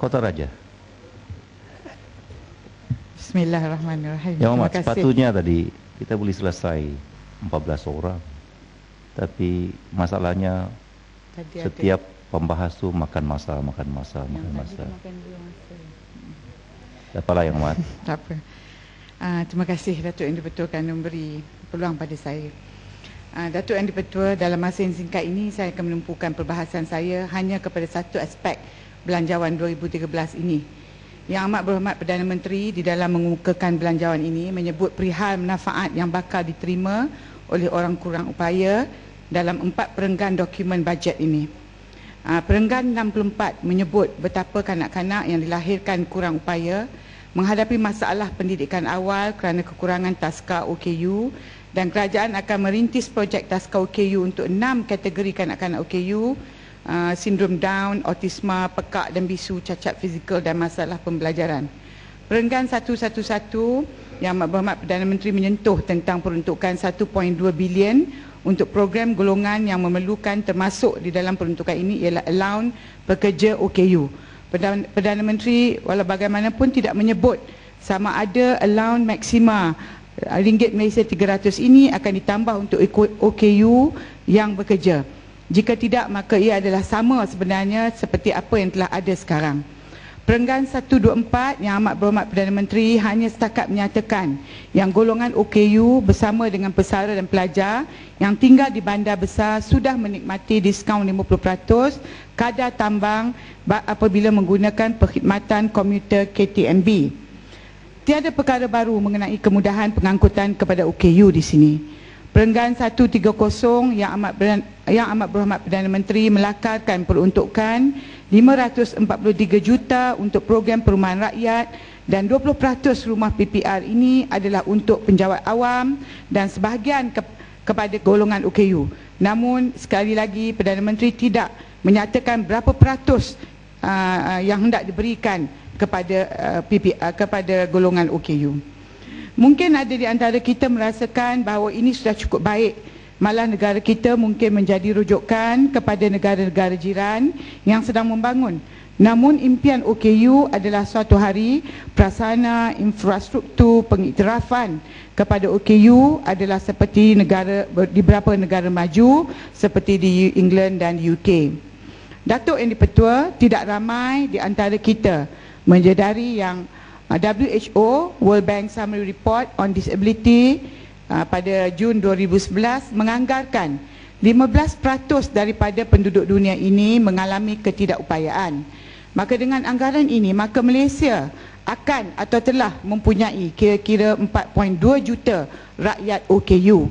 Kota Raja. Bismillahirrahmanirrahim. Yang amat sepatutnya tadi kita boleh selesai 14 orang. Tapi masalahnya Tadi setiap pembahas tu makan masa. Apalah yang amat. Tak apa. Terima kasih Datuk Yang di-Pertua kerana memberi peluang pada saya. Datuk Yang di-Pertua, dalam masa yang singkat ini saya akan menumpukan perbahasan saya hanya kepada satu aspek Belanjawan 2013 ini. Yang amat berhormat Perdana Menteri di dalam mengemukakan belanjawan ini menyebut perihal manfaat yang bakal diterima oleh orang kurang upaya dalam 4 perenggan dokumen bajet ini. Perenggan 64 menyebut betapa kanak-kanak yang dilahirkan kurang upaya menghadapi masalah pendidikan awal kerana kekurangan taska OKU, dan kerajaan akan merintis projek taska OKU untuk 6 kategori kanak-kanak OKU, sindrom Down, autisma, pekak dan bisu, cacat fizikal dan masalah pembelajaran. Perenggan 111 yang Amat Berhormat Perdana Menteri menyentuh tentang peruntukan 1.2 bilion untuk program golongan yang memerlukan, termasuk di dalam peruntukan ini ialah allowance pekerja OKU. Perdana Menteri walau bagaimanapun tidak menyebut sama ada allowance maksima ringgit Malaysia 300 ini akan ditambah untuk OKU yang bekerja. Jika tidak, maka ia adalah sama sebenarnya seperti apa yang telah ada sekarang. Perenggan 124 yang Amat Berhormat Perdana Menteri hanya setakat menyatakan yang golongan OKU bersama dengan pesara dan pelajar yang tinggal di bandar besar sudah menikmati diskaun 50% kadar tambang apabila menggunakan perkhidmatan komuter KTMB. Tiada perkara baru mengenai kemudahan pengangkutan kepada OKU di sini. Perenggan 130 yang Amat Berhormat Perdana Menteri melakarkan peruntukan 543 juta untuk program perumahan rakyat, dan 20% rumah PPR ini adalah untuk penjawat awam dan sebahagian kepada golongan OKU. Namun sekali lagi Perdana Menteri tidak menyatakan berapa peratus yang hendak diberikan kepada golongan OKU. Mungkin ada di antara kita merasakan bahawa ini sudah cukup baik. Malah negara kita mungkin menjadi rujukan kepada negara-negara jiran yang sedang membangun. Namun impian OKU adalah suatu hari prasarana infrastruktur pengiktirafan kepada OKU adalah seperti di beberapa negara maju seperti di England dan UK. Datuk Yang di-Pertua, tidak ramai di antara kita menyedari yang WHO World Bank Summary Report on Disability pada Jun 2011 menganggarkan 15% daripada penduduk dunia ini mengalami ketidakupayaan. Maka dengan anggaran ini, maka Malaysia akan atau telah mempunyai kira-kira 4.2 juta rakyat OKU.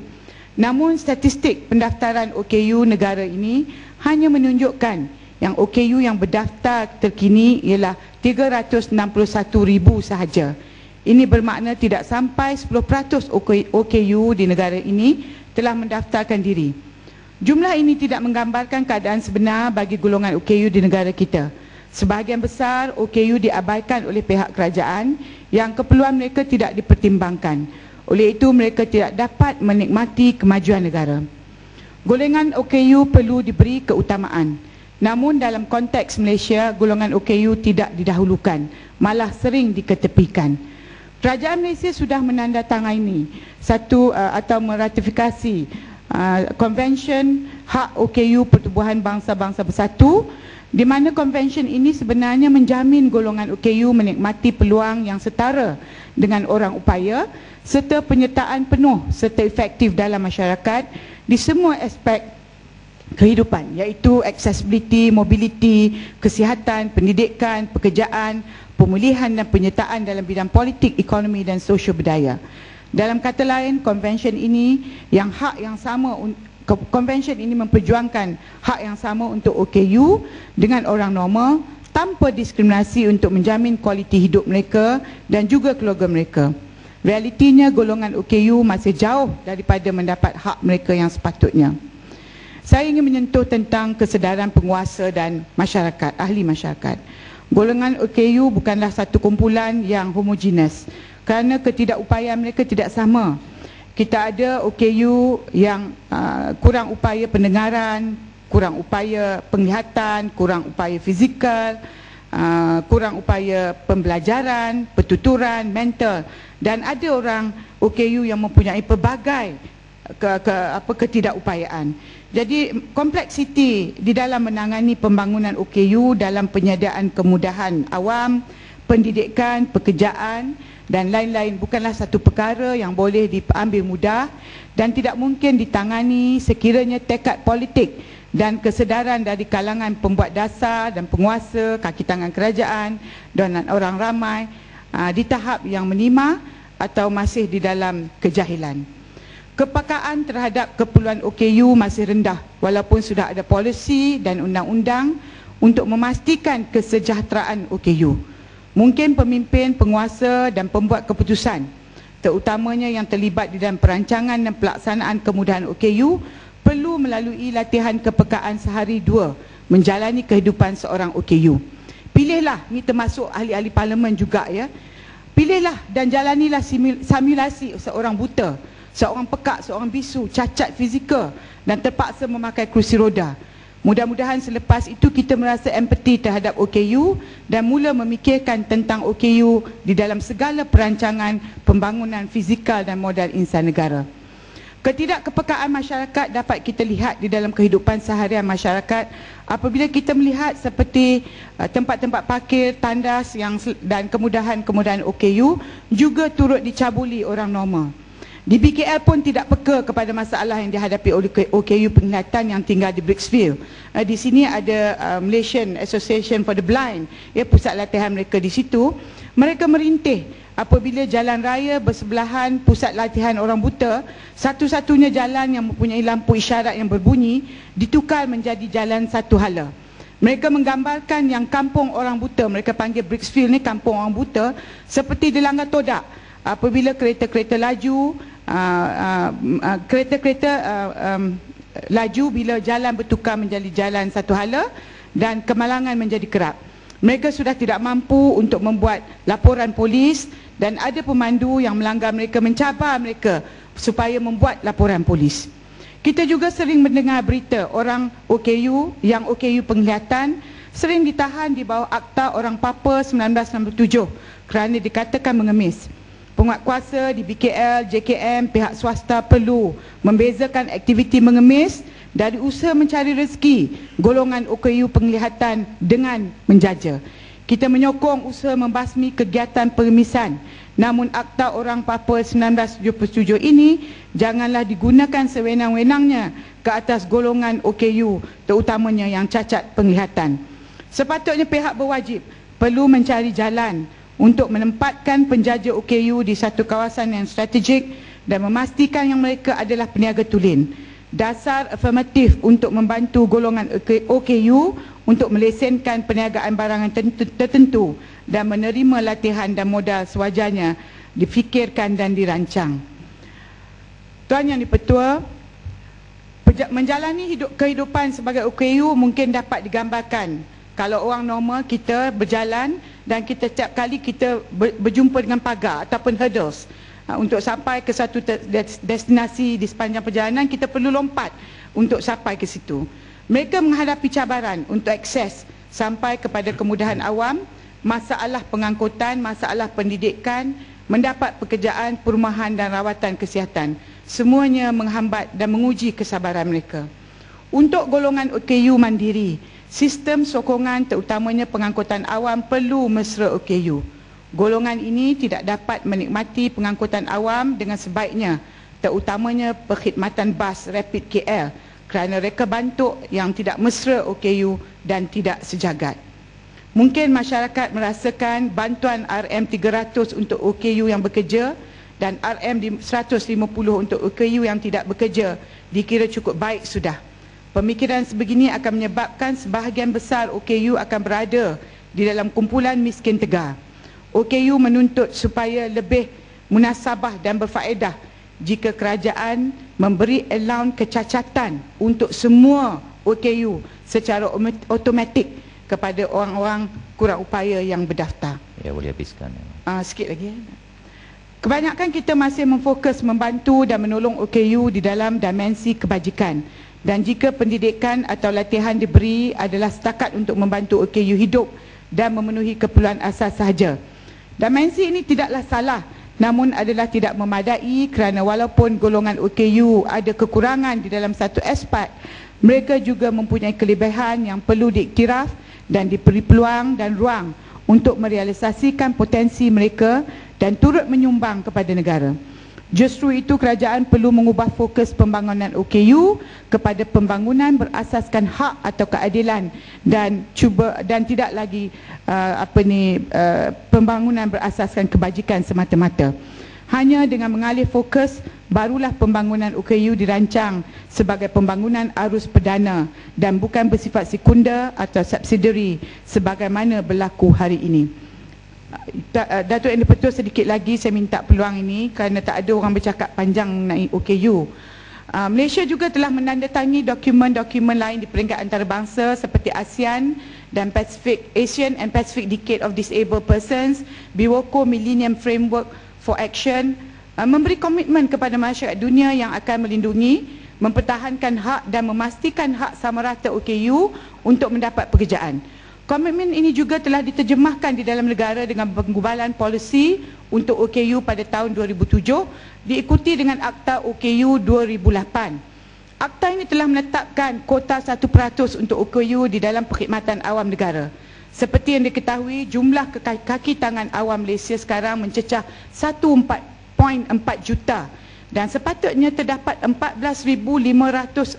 Namun statistik pendaftaran OKU negara ini hanya menunjukkan yang OKU yang berdaftar terkini ialah 361,000 sahaja. Ini bermakna tidak sampai 10% OKU di negara ini telah mendaftarkan diri. Jumlah ini tidak menggambarkan keadaan sebenar bagi golongan OKU di negara kita. Sebahagian besar OKU diabaikan oleh pihak kerajaan yang keperluan mereka tidak dipertimbangkan. Oleh itu mereka tidak dapat menikmati kemajuan negara. Golongan OKU perlu diberi keutamaan. Namun dalam konteks Malaysia, golongan OKU tidak didahulukan, malah sering diketepikan. Kerajaan Malaysia sudah menandatangani atau meratifikasi Konvensyen Hak OKU Pertubuhan Bangsa-Bangsa Bersatu, di mana konvensyen ini sebenarnya menjamin golongan OKU menikmati peluang yang setara dengan orang upaya serta penyertaan penuh serta efektif dalam masyarakat di semua aspek kehidupan, iaitu accessibility, mobility, kesihatan, pendidikan, pekerjaan, pemulihan dan penyertaan dalam bidang politik, ekonomi dan sosial budaya. Dalam kata lain, konvensyen ini memperjuangkan hak yang sama untuk OKU dengan orang normal tanpa diskriminasi untuk menjamin kualiti hidup mereka dan juga keluarga mereka. Realitinya golongan OKU masih jauh daripada mendapat hak mereka yang sepatutnya. Saya ingin menyentuh tentang kesedaran penguasa dan masyarakat, ahli masyarakat. Golongan OKU bukanlah satu kumpulan yang homogenes kerana ketidakupayaan mereka tidak sama. Kita ada OKU yang kurang upaya pendengaran, kurang upaya penglihatan, kurang upaya fizikal, kurang upaya pembelajaran, pertuturan, mental, dan ada orang OKU yang mempunyai pelbagai ketidakupayaan. Jadi kompleksiti di dalam menangani pembangunan OKU dalam penyediaan kemudahan awam, pendidikan, pekerjaan dan lain-lain bukanlah satu perkara yang boleh diambil mudah dan tidak mungkin ditangani sekiranya tekad politik dan kesedaran dari kalangan pembuat dasar dan penguasa, kaki tangan kerajaan dan orang ramai di tahap yang menima atau masih di dalam kejahilan. Kepakaan terhadap keperluan OKU masih rendah walaupun sudah ada polisi dan undang-undang untuk memastikan kesejahteraan OKU. Mungkin pemimpin, penguasa dan pembuat keputusan, terutamanya yang terlibat di dalam perancangan dan pelaksanaan kemudahan OKU, perlu melalui latihan kepekaan sehari dua menjalani kehidupan seorang OKU. Pilihlah, ini termasuk ahli-ahli parlimen juga ya. Pilihlah dan jalanilah simulasi seorang buta, seorang pekak, seorang bisu, cacat fizikal dan terpaksa memakai kerusi roda. Mudah-mudahan selepas itu kita merasa empati terhadap OKU dan mula memikirkan tentang OKU di dalam segala perancangan pembangunan fizikal dan modal insan negara. Ketidakkepekaan masyarakat dapat kita lihat di dalam kehidupan seharian masyarakat apabila kita melihat seperti tempat-tempat parkir, tandas dan kemudahan-kemudahan OKU juga turut dicabuli orang normal. Di BKL pun tidak peka kepada masalah yang dihadapi oleh OKU penglihatan yang tinggal di Brixfield. Di sini ada Malaysian Association for the Blind, ya, pusat latihan mereka di situ. Mereka merintih apabila jalan raya bersebelahan pusat latihan orang buta, satu-satunya jalan yang mempunyai lampu isyarat yang berbunyi ditukar menjadi jalan satu hala. Mereka menggambarkan yang kampung orang buta, mereka panggil Brixfield ni kampung orang buta, seperti di Langgar Todak. Apabila kereta-kereta laju, laju bila jalan bertukar menjadi jalan satu hala dan kemalangan menjadi kerap. Mereka sudah tidak mampu untuk membuat laporan polis dan ada pemandu yang melanggar mereka, mencabar mereka supaya membuat laporan polis. Kita juga sering mendengar berita orang OKU yang OKU penglihatan sering ditahan di bawah Akta Orang Papa 1967 kerana dikatakan mengemis. Penguatkuasa di BKL, JKM, pihak swasta perlu membezakan aktiviti mengemis dari usaha mencari rezeki golongan OKU penglihatan dengan menjaja. Kita menyokong usaha membasmi kegiatan pengemisan. Namun Akta Orang Papa 1977 ini janganlah digunakan sewenang-wenangnya ke atas golongan OKU, terutamanya yang cacat penglihatan. Sepatutnya pihak berwajib perlu mencari jalan untuk menempatkan penjaja OKU di satu kawasan yang strategik dan memastikan yang mereka adalah peniaga tulen. Dasar afirmatif untuk membantu golongan OKU untuk melesenkan perniagaan barangan tertentu dan menerima latihan dan modal sewajarnya difikirkan dan dirancang. Tuan Yang di-Pertua, menjalani kehidupan sebagai OKU mungkin dapat digambarkan. Kalau orang normal kita berjalan dan kita setiap kali kita berjumpa dengan pagar ataupun hurdles untuk sampai ke satu destinasi di sepanjang perjalanan, kita perlu lompat untuk sampai ke situ. Mereka menghadapi cabaran untuk akses sampai kepada kemudahan awam, masalah pengangkutan, masalah pendidikan, mendapat pekerjaan, perumahan dan rawatan kesihatan. Semuanya menghambat dan menguji kesabaran mereka. Untuk golongan OKU mandiri, sistem sokongan terutamanya pengangkutan awam perlu mesra OKU. Golongan ini tidak dapat menikmati pengangkutan awam dengan sebaiknya, terutamanya perkhidmatan bas Rapid KL kerana reka bantuk yang tidak mesra OKU dan tidak sejagat. Mungkin masyarakat merasakan bantuan RM300 untuk OKU yang bekerja dan RM150 untuk OKU yang tidak bekerja dikira cukup baik sudah. Pemikiran sebegini akan menyebabkan sebahagian besar OKU akan berada di dalam kumpulan miskin tegar. OKU menuntut supaya lebih munasabah dan berfaedah jika kerajaan memberi allowance kecacatan untuk semua OKU secara automatik kepada orang-orang kurang upaya yang berdaftar. Ya, boleh habiskan. Sikit lagi. Kebanyakan kita masih memfokus membantu dan menolong OKU di dalam dimensi kebajikan. Dan jika pendidikan atau latihan diberi adalah setakat untuk membantu OKU hidup dan memenuhi keperluan asas sahaja. Dimensi ini tidaklah salah, namun adalah tidak memadai kerana walaupun golongan OKU ada kekurangan di dalam satu aspek, mereka juga mempunyai kelebihan yang perlu diiktiraf dan diberi peluang dan ruang untuk merealisasikan potensi mereka dan turut menyumbang kepada negara. Justru itu kerajaan perlu mengubah fokus pembangunan OKU kepada pembangunan berasaskan hak atau keadilan dan tidak lagi pembangunan berasaskan kebajikan semata-mata. Hanya dengan mengalih fokus, barulah pembangunan OKU dirancang sebagai pembangunan arus perdana dan bukan bersifat sekunder atau subsidiary sebagaimana berlaku hari ini. Datuk Yang di-Pertua, sedikit lagi saya minta peluang ini kerana tak ada orang bercakap panjang mengenai OKU. Malaysia juga telah menandatangani dokumen-dokumen lain di peringkat antarabangsa seperti ASEAN dan Asian and Pacific Decade of Disabled Persons, BIWOCO Millennium Framework for Action, memberi komitmen kepada masyarakat dunia yang akan melindungi, mempertahankan hak dan memastikan hak sama rata OKU untuk mendapat pekerjaan. Komitmen ini juga telah diterjemahkan di dalam negara dengan penggubalan polisi untuk OKU pada tahun 2007, diikuti dengan Akta OKU 2008. Akta ini telah menetapkan kota 1% untuk OKU di dalam perkhidmatan awam negara. Seperti yang diketahui, jumlah kaki tangan awam Malaysia sekarang mencecah 1.4 juta dan sepatutnya terdapat 14,545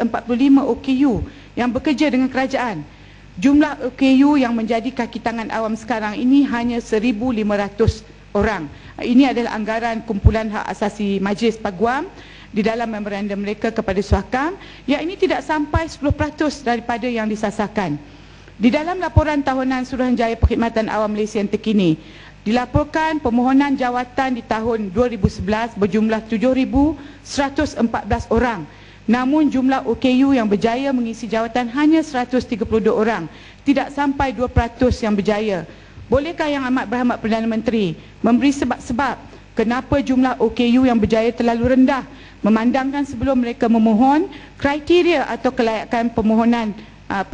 OKU yang bekerja dengan kerajaan. Jumlah OKU yang menjadi kaki tangan awam sekarang ini hanya 1,500 orang. Ini adalah anggaran kumpulan hak asasi Majlis Paguam di dalam memorandum mereka kepada Suhakam, yang ini tidak sampai 10% daripada yang disasarkan. Di dalam laporan tahunan Suruhanjaya Perkhidmatan Awam Malaysia yang terkini, dilaporkan permohonan jawatan di tahun 2011 berjumlah 7,114 orang. Namun jumlah OKU yang berjaya mengisi jawatan hanya 132 orang, tidak sampai 2% yang berjaya. Bolehkah Yang Amat Berhormat Perdana Menteri memberi sebab-sebab kenapa jumlah OKU yang berjaya terlalu rendah, memandangkan sebelum mereka memohon, kriteria atau kelayakan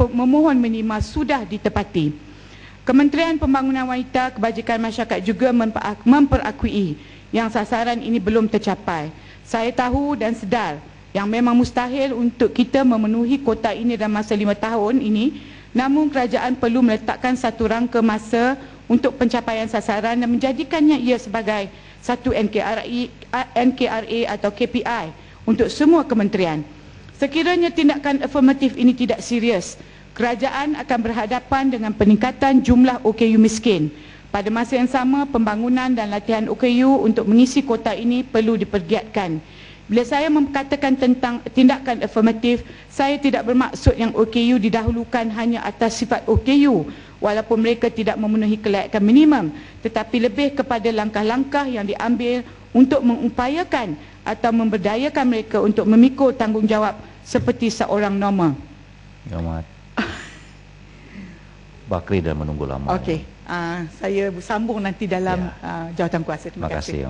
memohon minimal sudah ditepati. Kementerian Pembangunan Wanita Kebajikan Masyarakat juga memperakui yang sasaran ini belum tercapai. Saya tahu dan sedar yang memang mustahil untuk kita memenuhi kota ini dalam masa 5 tahun ini, namun kerajaan perlu meletakkan satu rangka masa untuk pencapaian sasaran dan menjadikannya ia sebagai satu NKRA atau KPI untuk semua kementerian. Sekiranya tindakan afirmatif ini tidak serius, kerajaan akan berhadapan dengan peningkatan jumlah OKU miskin. Pada masa yang sama, pembangunan dan latihan OKU untuk mengisi kota ini perlu dipergiatkan. Bila saya mengatakan tentang tindakan afirmatif, saya tidak bermaksud yang OKU didahulukan hanya atas sifat OKU walaupun mereka tidak memenuhi kelayakan minimum, tetapi lebih kepada langkah-langkah yang diambil untuk mengupayakan atau memberdayakan mereka untuk memikul tanggungjawab seperti seorang normal. Selamat. Bakri dah menunggu lama. Okey, saya bersambung nanti dalam jawatan kuasa. Terima kasih.